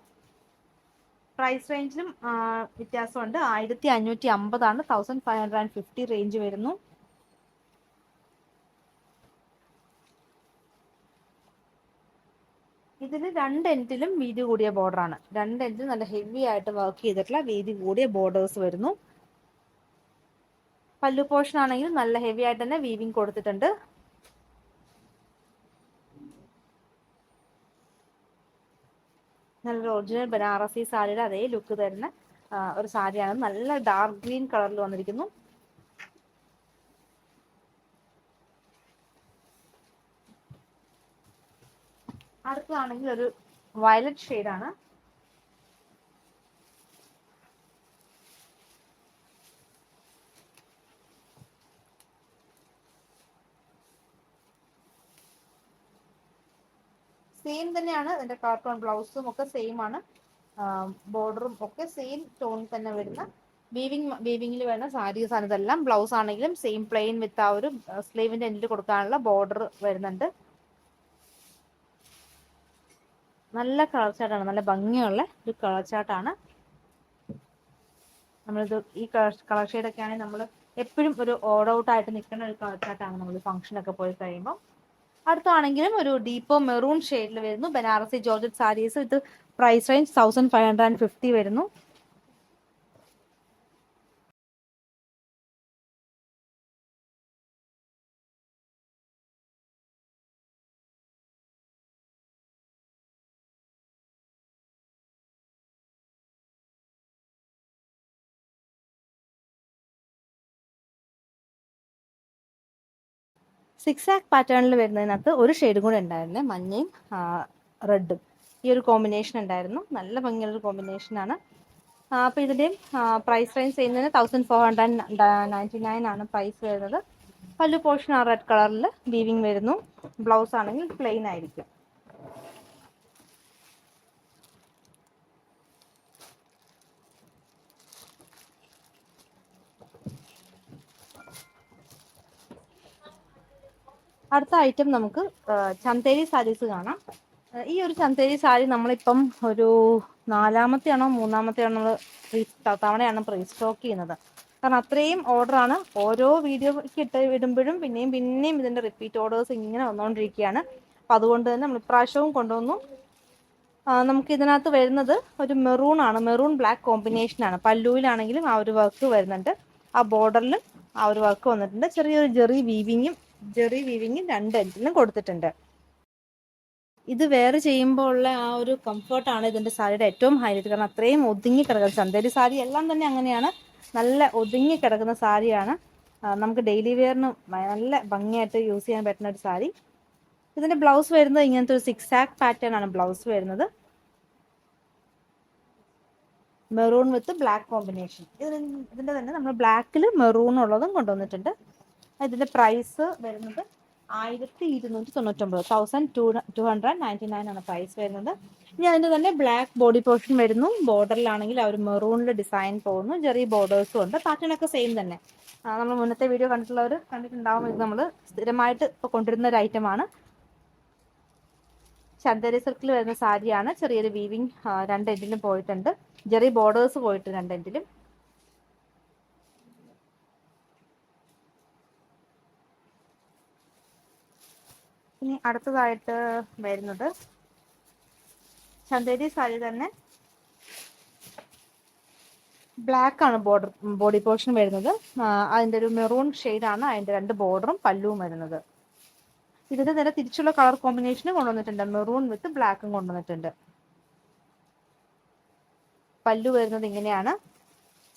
പ്രൈസ് റേഞ്ചിലും വ്യത്യാസമുണ്ട്. 1550 1550 റേഞ്ച് വരുന്നു. ഇതിന് 2 എൻഡിലും വീതി കൂടിയ ബോർഡറാണ്. 2 എൻഡിലും നല്ല ഹെവി ആയിട്ട് വർക്ക് ചെയ്തിട്ടുള്ള വീതി കൂടിയ ബോർഡേഴ്സ് വരുന്നു. പല്ലു പോർഷൻ ആണെങ്കിൽ നല്ല ഹെവി ആയിട്ട് തന്നെ വീവിങ് കൊടുത്തിട്ടുണ്ട്. നല്ലൊരു ഒറിജിനൽ ബനാറസി സാരിയുടെ അതേ ലുക്ക് തരുന്ന ഒരു സാരിയാണ്. നല്ല ഡാർക്ക് ഗ്രീൻ കളറിൽ വന്നിരിക്കുന്നു. അടുത്തതാണെങ്കിൽ ഒരു വയലറ്റ് ഷെയ്ഡാണ്. സെയിം തന്നെയാണ്. ഇതിന്റെ കാർട്ടൂൺ ബ്ലൗസും ഒക്കെ സെയിം ആണ്. ബോർഡറും ഒക്കെ സെയിം ടോണിൽ തന്നെ വരുന്ന വീവിങ്ങിൽ വരുന്ന സാരീസ് ആണ് ഇതെല്ലാം. ബ്ലൗസ് ആണെങ്കിലും സെയിം പ്ലെയിൻ വിത്ത് ആ ഒരു സ്ലീവിന്റെ എൻഡിൽ കൊടുക്കാനുള്ള ബോർഡർ വരുന്നുണ്ട്. നല്ല കളർ ചാർട്ടാണ്. നല്ല ഭംഗിയുള്ള ഒരു കളർ ചാർട്ടാണ്. നമ്മളിത് ഈ കളർ ഷെയ്ഡൊക്കെ ആണെങ്കിൽ നമ്മൾ എപ്പോഴും ഒരു ഓഡ് ഔട്ട് ആയിട്ട് നിൽക്കുന്ന ഒരു കളർ ചാർട്ടാണ് നമ്മൾ ഫംഗ്ഷനൊക്കെ പോയി കഴിയുമ്പോൾ. അടുത്താണെങ്കിലും ഒരു ഡീപ്പോ മെറൂൺ ഷെയ്ഡിൽ വരുന്നു. ബനാറസി ജോർജറ്റ് സാരീസ്. ഇത് പ്രൈസ് റേഞ്ച് 1550 വരുന്നു. സിക്സ് ആക്ക് പാറ്റേണിൽ വരുന്നതിനകത്ത് ഒരു ഷെയ്ഡും കൂടെ ഉണ്ടായിരുന്നേ, മഞ്ഞയും റെഡും. ഈ ഒരു കോമ്പിനേഷൻ ഉണ്ടായിരുന്നു. നല്ല ഭംഗിയുള്ളൊരു കോമ്പിനേഷനാണ്. അപ്പോൾ ഇതിൻ്റെയും പ്രൈസ് റേഞ്ച് ചെയ്യുന്നതിന് 1499 ആണ് പ്രൈസ് വരുന്നത്. പല്ലു പോർഷൻ ആ റെഡ് കളറിൽ വീവിങ് വരുന്നു. ബ്ലൗസ് ആണെങ്കിൽ പ്ലെയിൻ ആയിരിക്കും. അടുത്ത ഐറ്റം നമുക്ക് ചന്തേരി സാരീസ് കാണാം. ഈ ഒരു ചന്തേരി സാരി നമ്മളിപ്പം ഒരു 4-മത്തെയാണോ 3-മത്തെയാണോ നമ്മൾ തവണയാണ് റീസ്റ്റോക്ക് ചെയ്യുന്നത്. കാരണം അത്രയും ഓർഡറാണ്. ഓരോ വീഡിയോയ്ക്ക് ഇടുമ്പോഴും പിന്നെയും ഇതിൻ്റെ റിപ്പീറ്റ് ഓർഡേഴ്സ് ഇങ്ങനെ വന്നുകൊണ്ടിരിക്കുകയാണ്. അപ്പം അതുകൊണ്ട് തന്നെ നമ്മൾ ഇപ്രാവശ്യവും കൊണ്ടുവന്നു. നമുക്ക് ഇതിനകത്ത് വരുന്നത് ഒരു മെറൂൺ ആണ്. മെറൂൺ ബ്ലാക്ക് കോമ്പിനേഷനാണ്. പല്ലുവിലാണെങ്കിലും ആ ഒരു വർക്ക് വരുന്നുണ്ട്. ആ ബോർഡറിലും ആ ഒരു വർക്ക് വന്നിട്ടുണ്ട്. ചെറിയൊരു ജെറി വീവിങ്ങും 2 എൻഡിലും കൊടുത്തിട്ടുണ്ട്. ഇത് വേറെ ചെയ്യുമ്പോൾ ഉള്ള ആ ഒരു കംഫർട്ടാണ് ഇതിന്റെ സാരിയുടെ ഏറ്റവും ഹൈലൈറ്റ്. കാരണം അത്രയും ഒതുങ്ങി കിടക്കുന്ന ചന്തേരി സാരി എല്ലാം തന്നെ അങ്ങനെയാണ്. നല്ല ഒതുങ്ങി കിടക്കുന്ന സാരിയാണ്. നമുക്ക് ഡെയിലി വെയറിന് നല്ല ഭംഗിയായിട്ട് യൂസ് ചെയ്യാൻ പറ്റുന്ന ഒരു സാരി. ഇതിന്റെ ബ്ലൗസ് വരുന്നത് ഇങ്ങനത്തെ ഒരു 6 ആക്ക് പാറ്റേൺ ആണ് ബ്ലൗസ് വരുന്നത്. മെറൂൺ വിത്ത് ബ്ലാക്ക് കോമ്പിനേഷൻ. ഇതിന്റെ തന്നെ നമ്മൾ ബ്ലാക്കിൽ മെറൂൺ ഉള്ളതും കൊണ്ടുവന്നിട്ടുണ്ട്. ഇതിന്റെ പ്രൈസ് വരുന്നത് 1299, 1299 ആണ് പ്രൈസ് വരുന്നത്. ഇനി അതിന്റെ തന്നെ ബ്ലാക്ക് ബോഡി പോർഷൻ വരുന്നു. ബോർഡറിലാണെങ്കിൽ ആ ഒരു മെറൂണിൽ ഡിസൈൻ പോകുന്നു. ചെറിയ ബോർഡേഴ്സും ഉണ്ട്. പാറ്റേൺ ഒക്കെ സെയിം തന്നെ. നമ്മൾ മുന്നത്തെ വീഡിയോ കണ്ടിട്ടുണ്ടാവും. ഇത് നമ്മൾ സ്ഥിരമായിട്ട് ഇപ്പോൾ കൊണ്ടുവരുന്ന ഒരു ഐറ്റമാണ്. ചന്ദേരി സിൽക്കിൽ വരുന്ന സാരിയാണ്. ചെറിയൊരു വീവിങ് 2 എൻഡിലും പോയിട്ടുണ്ട്. ചെറിയ ബോർഡേഴ്സ് പോയിട്ട് 2 എൻഡിലും. ഇനി അടുത്തതായിട്ട് വരുന്നത് ചന്ദേരി സാരി തന്നെ ബ്ലാക്ക് ആണ് ബോഡി പോർഷൻ വരുന്നത്. അതിന്റെ ഒരു മെറൂൺ ഷെയ്ഡാണ് അതിന്റെ 2 ബോർഡറും പല്ലുവും വരുന്നത്. ഇതിന്റെ നേരെ തിരിച്ചുള്ള കളർ കോമ്പിനേഷനും കൊണ്ടുവന്നിട്ടുണ്ട്. മെറൂൺ വിത്ത് ബ്ലാക്കും കൊണ്ടുവന്നിട്ടുണ്ട്. പല്ലു വരുന്നത് ഇങ്ങനെയാണ്.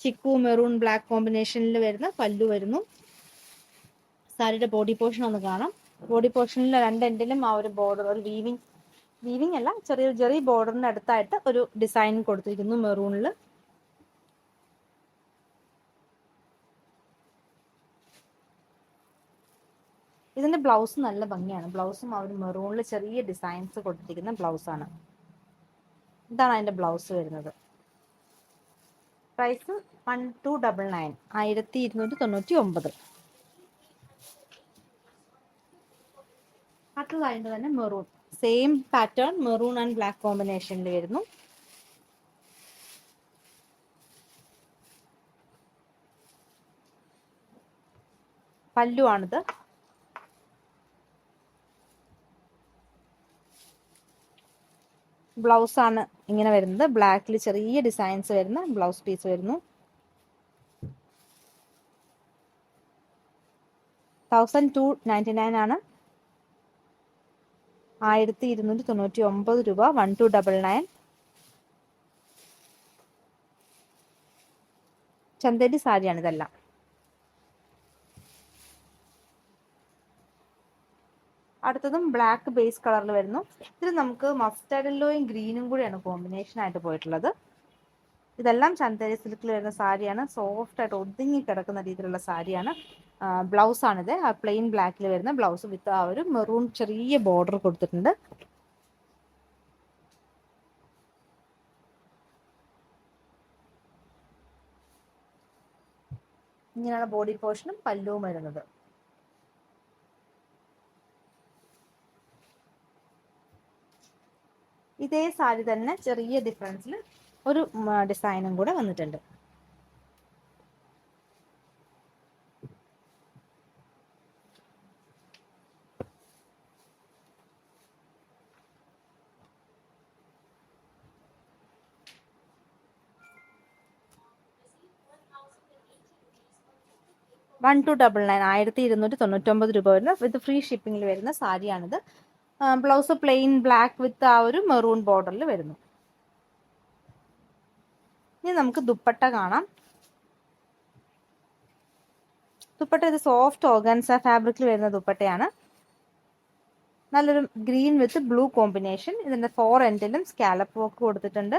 ചിക്കു മെറൂൺ ബ്ലാക്ക് കോമ്പിനേഷനിൽ വരുന്ന പല്ലു വരുന്നു. സാരിയുടെ ബോഡി പോർഷൻ ഒന്ന് കാണാം. ബോഡി പോർഷനിൽ 2 എൻഡിലും ആ ഒരു ബോർഡർ, ഒരു വീവിങ് അല്ല, ചെറിയ ബോർഡറിന്റെ അടുത്തായിട്ട് ഒരു ഡിസൈൻ കൊടുത്തിരിക്കുന്നു മെറൂണിൽ. ഇതിന്റെ ബ്ലൗസ് നല്ല ഭംഗിയാണ്. ബ്ലൗസും ആ ഒരു മെറൂണിൽ ചെറിയ ഡിസൈൻസ് കൊടുത്തിരിക്കുന്ന ബ്ലൗസാണ്. ഇതാണ് അതിന്റെ ബ്ലൗസ് വരുന്നത്. പ്രൈസ് 1299, 1299. അടുത്തതായിട്ട് തന്നെ maroon same pattern maroon and black കോമ്പിനേഷനിൽ വരുന്നു. പല്ലുവാണിത്. ബ്ലൗസ് ആണ് ഇങ്ങനെ വരുന്നത്. ബ്ലാക്കിൽ ചെറിയ ഡിസൈൻസ് വരുന്ന ബ്ലൗസ് പീസ് വരുന്നു. 1299 ആണ്. 1299 രൂപ. 1299. ചന്ദേരി സാരിയാണ് ഇതെല്ലാം. അടുത്തതും ബ്ലാക്ക് ബേസ് കളറിൽ വരുന്നു. ഇതിൽ നമുക്ക് മസ്റ്റാർഡ് യെല്ലോയും ഗ്രീനും കൂടിയാണ് കോമ്പിനേഷൻ ആയിട്ട് പോയിട്ടുള്ളത്. ഇതെല്ലാം ചന്ദേരി സിൽക്കിൽ വരുന്ന സാരിയാണ്. സോഫ്റ്റ് ആയിട്ട് ഒതുങ്ങി കിടക്കുന്ന രീതിയിലുള്ള സാരിയാണ്. ബ്ലൗസ് ആണിത്. ആ പ്ലെയിൻ ബ്ലാക്കിൽ വരുന്ന ബ്ലൗസ് വിത്ത് ആ ഒരു മെറൂൺ ചെറിയ ബോർഡർ കൊടുത്തിട്ടുണ്ട്. ഇങ്ങനെയാണ് ബോഡി പോർഷനും പല്ലുവും വരുന്നത്. ഇതേ സാരി തന്നെ ചെറിയ ഡിഫറൻസിൽ ഒരു ഡിസൈനും കൂടെ വന്നിട്ടുണ്ട്. വൺ ടു 1299 രൂപ വരുന്ന വിത്ത് ഫ്രീ ഷിപ്പിംഗിൽ വരുന്ന സാരിയാണിത്. ബ്ലൗസ് പ്ലെയിൻ ബ്ലാക്ക് വിത്ത് ആ ഒരു മെറൂൺ ബോർഡറിൽ വരുന്നു. ഇനി നമുക്ക് ദുപ്പട്ട കാണാം. ദുപ്പട്ട ഇത് സോഫ്റ്റ് ഓർഗൻസ ഫാബ്രിക്കിൽ വരുന്ന ദുപ്പട്ടയാണ്. നല്ലൊരു ഗ്രീൻ വിത്ത് ബ്ലൂ കോമ്പിനേഷൻ. ഇതിന്റെ 4 എൻഡിലും സ്കാലപ്പ് വർക്ക് കൊടുത്തിട്ടുണ്ട്.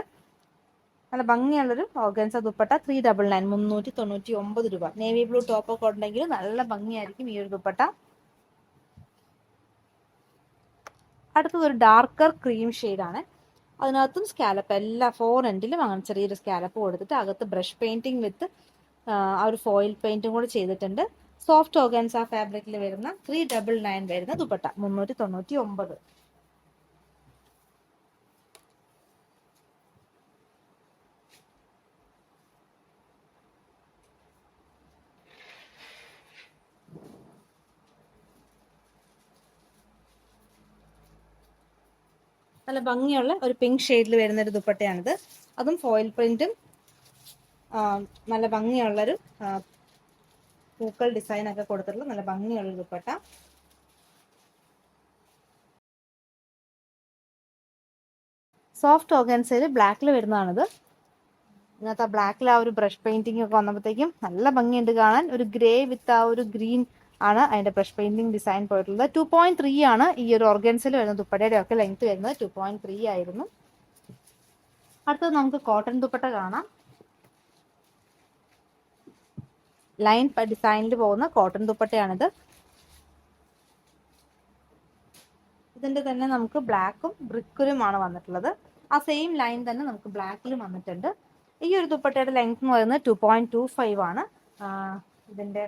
നല്ല ഭംഗിയുള്ളൊരു ഓർഗൻസ ദുപ്പട്ട. 399 399 രൂപ. നേവി ബ്ലൂ ടോപ്പ് ഒക്കെ ഉണ്ടെങ്കിൽ നല്ല ഭംഗിയായിരിക്കും ഈ ഒരു ദുപ്പട്ട. അടുത്തത് ഒരു ഡാർക്കർ ക്രീം ആണ്. അതിനകത്തും സ്കാലപ്പ് എല്ലാ 4 എൻഡിലും അങ്ങനെ ചെറിയൊരു സ്കാലപ്പ് കൊടുത്തിട്ട് അകത്ത് ബ്രഷ് പെയിന്റിംഗ് വിത്ത് ആ ഒരു ഫോയിൽ പെയിന്റും കൂടെ ചെയ്തിട്ടുണ്ട്. സോഫ്റ്റ് ഓർഗൻസ ഫാബ്രിക്കിൽ വരുന്ന 399 വരുന്ന ദുപ്പട്ട. 399. നല്ല ഭംഗിയുള്ള ഒരു പിങ്ക് ഷെയ്ഡിൽ വരുന്ന ഒരു ദുപ്പട്ടയാണിത്. അതും ഫോയിൽ പ്രിന്റും നല്ല ഭംഗിയുള്ളൊരു പൂക്കൾ ഡിസൈൻ ഒക്കെ കൊടുത്തിട്ടുള്ള നല്ല ഭംഗിയുള്ള ദുപ്പട്ട. സോഫ്റ്റ് ഓർഗൻസയിൽ ബ്ലാക്കിൽ വരുന്നതാണിത്. ഇതിനകത്ത് ആ ബ്ലാക്കിൽ ആ ഒരു ബ്രഷ് പെയിന്റിംഗ് ഒക്കെ വന്നപ്പോഴത്തേക്കും നല്ല ഭംഗിയുണ്ട് കാണാൻ. ഒരു ഗ്രേ വിത്ത് ആ ഒരു ഗ്രീൻ ആണ് അതിന്റെ ബ്രഷ് പെയിന്റിംഗ് ഡിസൈൻ പോയിട്ടുള്ളത്. 2.3 ആണ് ഈ ഒരു ഓർഗൻസിൽ വരുന്ന ദുപ്പട്ടയുടെ ഒക്കെ ലെങ്ത് വരുന്നത്. 2.3 ആയിരുന്നു. അടുത്തത് നമുക്ക് കോട്ടൺ ദുപ്പട്ട കാണാം. ലൈൻ ഡിസൈനിൽ പോകുന്ന കോട്ടൺ ദുപ്പട്ടയാണിത്. ഇതിന്റെ തന്നെ നമുക്ക് ബ്ലാക്കും ബ്രിക്കിലുമാണ് വന്നിട്ടുള്ളത്. ആ സെയിം ലൈൻ തന്നെ നമുക്ക് ബ്ലാക്കിലും വന്നിട്ടുണ്ട്. ഈ ഒരു ദുപ്പട്ടയുടെ ലെങ്ത് എന്ന് പറയുന്നത് 2.25 ആണ്. ഇതിന്റെ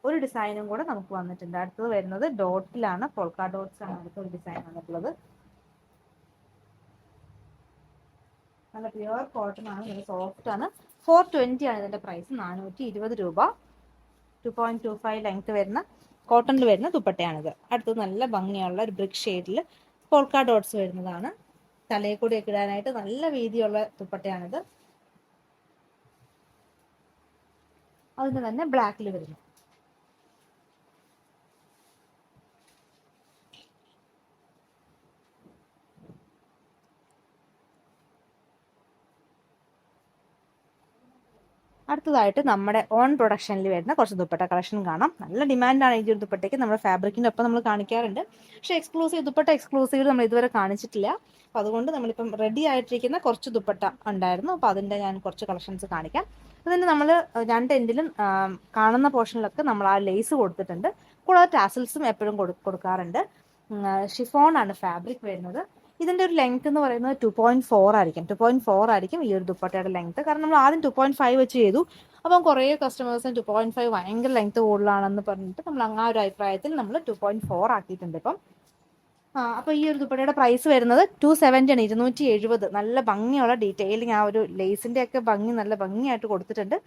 ഒരു ഡിസൈനും കൂടെ നമുക്ക് വന്നിട്ടുണ്ട്. അടുത്തത് വരുന്നത് ഡോട്ടിലാണ്. പോൾക്ക ഡോട്ട്സ് ആണ് അടുത്തൊരു ഡിസൈൻ വന്നിട്ടുള്ളത്. നല്ല പ്യുവർ കോട്ടൺ ആണ്. നല്ല സോഫ്റ്റ് ആണ്. 420 ആണ് ഇതിന്റെ പ്രൈസ്. 420 രൂപ. 2.25 ലെങ്ത് വരുന്ന കോട്ടണിൽ വരുന്ന ദുപ്പട്ടയാണിത്. അടുത്തത് നല്ല ഭംഗിയുള്ള ഒരു ബ്രിക്ക് ഷെയ്ഡിൽ പോൾക്ക ഡോട്ട്സ് വരുന്നതാണ്. തലയിൽ കൂടിയൊക്കെ ഇടാനായിട്ട് നല്ല വീതിയുള്ള ദുപ്പട്ടയാണിത്. അതിന് തന്നെ ബ്ലാക്കിൽ വരുന്നു. അടുത്തതായിട്ട് നമ്മുടെ ഓൺ പ്രൊഡക്ഷനിൽ വരുന്ന കുറച്ച് ദുപ്പട്ട കളക്ഷൻ കാണാം. നല്ല ഡിമാൻഡാണ് ഈ ഒരു ദുപ്പട്ടയ്ക്ക്. നമ്മുടെ ഫാബ്രിക്കിന്റെ ഒപ്പം നമ്മൾ കാണിക്കാറുണ്ട്. പക്ഷെ എക്സ്ക്ലൂസീവ് നമ്മൾ ഇതുവരെ കാണിച്ചിട്ടില്ല. അപ്പോൾ അതുകൊണ്ട് നമ്മളിപ്പം റെഡി ആയിട്ടിരിക്കുന്ന കുറച്ച് ദുപ്പട്ട ഉണ്ടായിരുന്നു. അപ്പോൾ അതിന്റെ ഞാൻ കുറച്ച് കളക്ഷൻസ് കാണിക്കാം. അതിന് നമ്മൾ 2 എൻഡിലും കാണുന്ന പോർഷനിലൊക്കെ നമ്മൾ ആ ലേസ് കൊടുത്തിട്ടുണ്ട്. കൂടാതെ ടാസൽസും എപ്പോഴും കൊടുക്കാറുണ്ട്. ഷിഫോൺ ആണ് ഫാബ്രിക് വരുന്നത്. ഇതിന്റെ ഒരു ലെങ്ത് എന്ന് പറയുന്നത് 2.4 ആയിരിക്കും. 2.4 ആയിരിക്കും ഈ ഒരു ദുപ്പട്ടയുടെ ലെങ്ത്. കാരണം നമ്മൾ ആദ്യം 2.5 വെച്ച് ചെയ്തു. അപ്പം കുറേ കസ്റ്റമേഴ്സിന് 2.5 ഭയങ്കര ലെങ്ത് കൂടുതലാണെന്ന് പറഞ്ഞിട്ട് നമ്മൾ ആ ഒരു അഭിപ്രായത്തിൽ നമ്മൾ 2.4 ആക്കിയിട്ടുണ്ട്. ഇപ്പം അപ്പോൾ ഈ ഒരു ദുപ്പട്ടയുടെ പ്രൈസ് വരുന്നത് 270 ആണ്, 270. നല്ല ഭംഗിയുള്ള ഡീറ്റെയിലിങ്, ആ ഒരു ലേസിന്റെ ഒക്കെ ഭംഗി നല്ല ഭംഗിയായിട്ട് കൊടുത്തിട്ടുണ്ട്.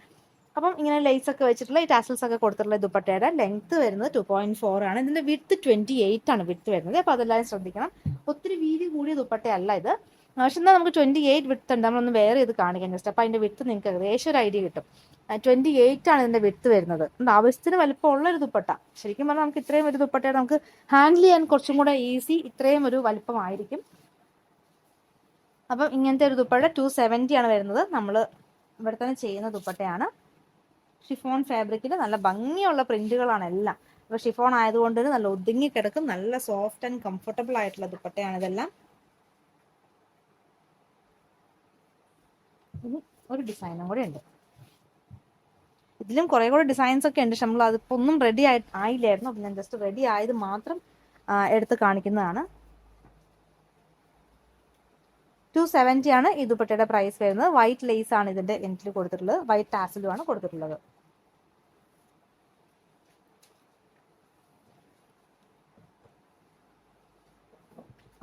അപ്പം ഇങ്ങനെ ലേസ് ഒക്കെ വെച്ചിട്ടുള്ള ഈ ടാസൽസ് ഒക്കെ കൊടുത്തിട്ടുള്ള ദുപ്പട്ടയുടെ ലെങ്ത് വരുന്നത് 2.4 ആണ്. ഇതിന്റെ വിഡ്ത്ത് 28 ആണ് വിഡ്ത്ത് വരുന്നത്. അപ്പോൾ അതെല്ലാവരും ശ്രദ്ധിക്കണം. ഒത്തിരി വീതി കൂടിയ ദുപ്പട്ടയല്ല ഇത്. പക്ഷെ എന്നാൽ നമുക്ക് 28 വിഡ്ത്ത് ഉണ്ട്. നമ്മളൊന്ന് വേറെ ഇത് കാണിക്കാം ജസ്റ്റ്. അപ്പോൾ അതിന്റെ വിഡ്ത്ത് നിങ്ങൾക്ക് ഏകദേശം ഒരു ഐഡിയ കിട്ടും. 28 ആണ് ഇതിന്റെ വിഡ്ത്ത് വരുന്നത്. ആവശ്യത്തിന് വലിപ്പമുള്ള ഒരു ദുപ്പട്ട. ശരിക്കും പറഞ്ഞാൽ നമുക്ക് ഇത്രയും ഒരു ദുപ്പട്ടയുടെ നമുക്ക് ഹാൻഡിൽ ചെയ്യാൻ കുറച്ചും കൂടെ ഈസി ഇത്രയും ഒരു വലിപ്പമായിരിക്കും. അപ്പം ഇങ്ങനത്തെ ഒരു ദുപ്പട്ട 270 ആണ് വരുന്നത്. നമ്മൾ ഇവിടെ തന്നെ ചെയ്യുന്ന ദുപ്പട്ടയാണ്. ഷിഫോൺ ഫാബ്രിക്കിൽ നല്ല ഭംഗിയുള്ള പ്രിന്റുകളാണ് എല്ലാം. അപ്പോൾ ഷിഫോൺ ആയതുകൊണ്ട് തന്നെ നല്ല ഒതുങ്ങി കിടക്കും, നല്ല സോഫ്റ്റ് ആൻഡ് കംഫർട്ടബിൾ ആയിട്ടുള്ള ദുപ്പട്ടയാണ് ഇതെല്ലാം. ഇനി ഒരു ഡിസൈനും കൂടെ ഉണ്ട്. ഇതിലും കുറെ കൂടെ ഡിസൈൻസ് ഒക്കെ ഉണ്ട്. പക്ഷെ നമ്മൾ അതിപ്പോൾ ഒന്നും റെഡി ആയില്ലായിരുന്നു. അപ്പം ഞാൻ ജസ്റ്റ് റെഡി ആയത് മാത്രം എടുത്ത് കാണിക്കുന്നതാണ്. 270 ആണ് ഈ ദുപ്പട്ടയുടെ പ്രൈസ് വരുന്നത്. വൈറ്റ് ലേസ് ആണ് ഇതിന്റെ എൻഡിൽ കൊടുത്തിട്ടുള്ളത്, വൈറ്റ് ടാസലും ആണ് കൊടുത്തിട്ടുള്ളത്.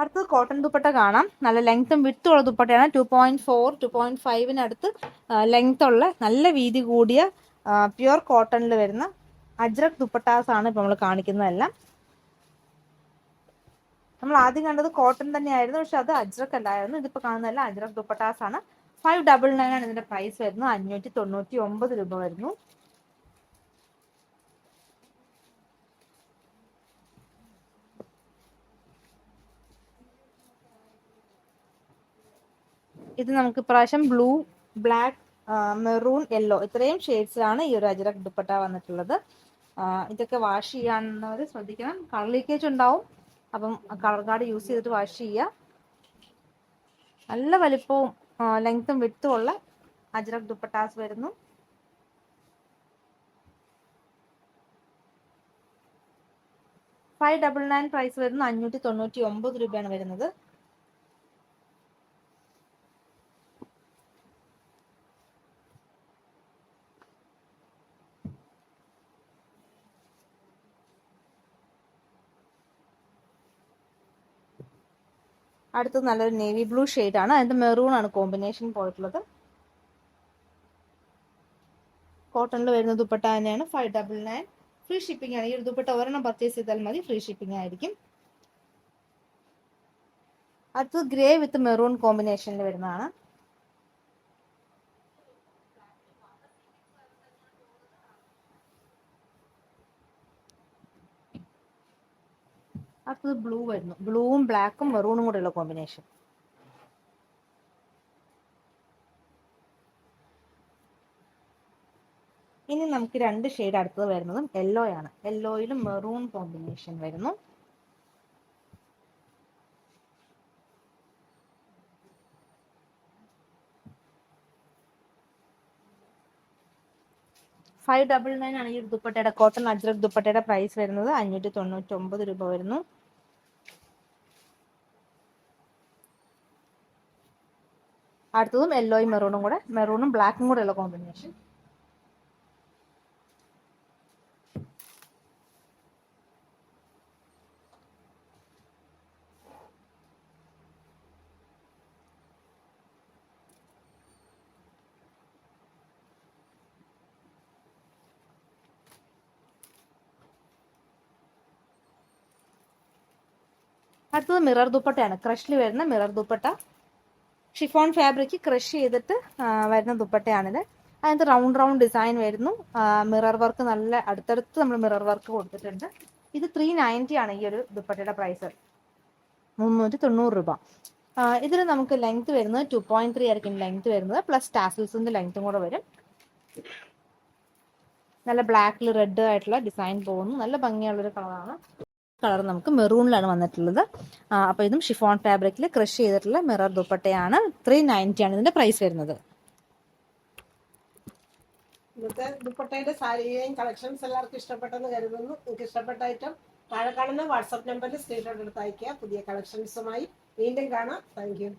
അടുത്തത് കോട്ടൺ ദുപ്പട്ട കാണാം. നല്ല ലെങ്ത്തും വിട്ടും ഉള്ള ദുപ്പട്ടയാണ്. 2.4 2.5 അടുത്ത് ലെങ്ത് ഉള്ള നല്ല വീതി കൂടിയ പ്യുർ കോട്ടണിൽ വരുന്ന അജ്രക് ദുപ്പട്ടാസ് ആണ് ഇപ്പൊ നമ്മൾ കാണിക്കുന്നതെല്ലാം. നമ്മൾ ആദ്യം കണ്ടത് കോട്ടൺ തന്നെയായിരുന്നു, പക്ഷെ അത് അജ്രക് അല്ലായിരുന്നു. ഇതിപ്പോ കാണുന്നതല്ല അജ്രക് ദുപ്പട്ടാസ് ആണ്. 599 ആണ് ഇതിന്റെ പ്രൈസ് വരുന്നത്. 599 രൂപ വരുന്നു. ഇത് നമുക്ക് ഇപ്രാവശ്യം ബ്ലൂ, ബ്ലാക്ക്, മെറൂൺ, യെല്ലോ ഇത്രയും ഷെയ്ഡ്സിലാണ് ഈ ഒരു അജ്രക് ദുപ്പട്ട വന്നിട്ടുള്ളത്. ഇതൊക്കെ വാഷ് ചെയ്യാവുന്നവർ ശ്രദ്ധിക്കണം, കളർ ലീക്കേജ് ഉണ്ടാവും. അപ്പം കളർ കാർഡ് യൂസ് ചെയ്തിട്ട് വാഷ് ചെയ്യുക. നല്ല വലിപ്പവും ലെങ്ത്തും വിട്ടും ഉള്ള അജ്രക് ദുപ്പട്ടാസ് വരുന്നു. $599 പ്രൈസ് വരുന്നു. 599 രൂപയാണ് വരുന്നത്. അടുത്തത് നല്ലൊരു നേവി ബ്ലൂ ആണ്. അതിന്റെ മെറൂൺ ആണ് കോമ്പിനേഷൻ പോയിട്ടുള്ളത്. കോട്ടണിൽ വരുന്ന ദുപ്പട്ട തന്നെയാണ്. 599. ഫ്രീ ഷിപ്പിംഗ് ആണ്. ഈ ഒരു ദുപ്പട്ട ഒരെണ്ണം പർച്ചേസ് ചെയ്താൽ മതി, ഫ്രീ ഷിപ്പിംഗ് ആയിരിക്കും. അടുത്തത് ഗ്രേ വിത്ത് മെറൂൺ കോമ്പിനേഷനിൽ വരുന്നതാണ്. അടുത്തത് ബ്ലൂ വരുന്നു. ബ്ലൂവും ബ്ലാക്കും മെറൂണും കൂടെയുള്ള കോമ്പിനേഷൻ. ഇനി നമുക്ക് 2 ഷെയ്ഡ് അടുത്തത് വരുന്നതും യെല്ലോ ആണ്. യെല്ലോയിലും മെറൂൺ കോമ്പിനേഷൻ വരുന്നു. $599 ആണ് ഈ ദുപ്പട്ടയുടെ കോട്ടൺ അജ്രക് ദുപ്പട്ടയുടെ പ്രൈസ് വരുന്നത്. 599 രൂപ വരുന്നു. അടുത്തതും യെല്ലോയും മെറൂണും കൂടെ, മെറൂണും ബ്ലാക്കും കൂടെ ഉള്ള കോമ്പിനേഷൻ. അടുത്തത് മിറർ ദുപ്പട്ടയാണ്. ക്രഷിൽ വരുന്ന mirror dupatta. Chiffon fabric crush ചെയ്തിട്ട് വരുന്ന ദുപ്പട്ടയാണിത്. അതിനകത്ത് റൗണ്ട് ഡിസൈൻ വരുന്നു. മിറർ വർക്ക് നല്ല അടുത്തടുത്ത് നമ്മൾ മിറർ വർക്ക് കൊടുത്തിട്ടുണ്ട്. ഇത് 390 ആണ് ഈ ഒരു ദുപ്പട്ടയുടെ പ്രൈസ്. 390 രൂപ. ഇതിന് നമുക്ക് ലെങ്ത് വരുന്നത് 2.3 ആയിരിക്കും ലെങ്ത് വരുന്നത്. പ്ലസ് ടാസിൽസിന്റെ ലെങ്ത്തും കൂടെ വരും. നല്ല ബ്ലാക്കിൽ റെഡ് ആയിട്ടുള്ള ഡിസൈൻ പോകുന്നു. നല്ല ഭംഗിയുള്ളൊരു കളറാണ്. കളർ നമുക്ക് മെറൂണിലാണ് വന്നിട്ടുള്ളത്. അപ്പോൾ ഇതും ഷിഫോൺ ഫാബ്രിക്കിൽ ക്രഷ് ചെയ്തിട്ടുള്ള മിറർ ദുപ്പട്ടയാണ്. 390 ആണ് ഇതിന്റെ പ്രൈസ് വരുന്നത്. ഇന്നത്തെ ദുപ്പട്ടയുടെ സാരിയും കളക്ഷൻസ് എല്ലാവർക്കും ഇഷ്ടപ്പെട്ടെന്ന് കരുതുന്നു. നിങ്ങൾക്ക് ഇഷ്ടപ്പെട്ട ഐറ്റം താഴെ കാണുന്ന വാട്സാപ്പ് നമ്പറിൽ സ്ക്രീൻഷോട്ട് എടുത്ത് അയക്കുക. പുതിയ കളക്ഷൻസുമായി വീണ്ടും കാണാം. Thank you.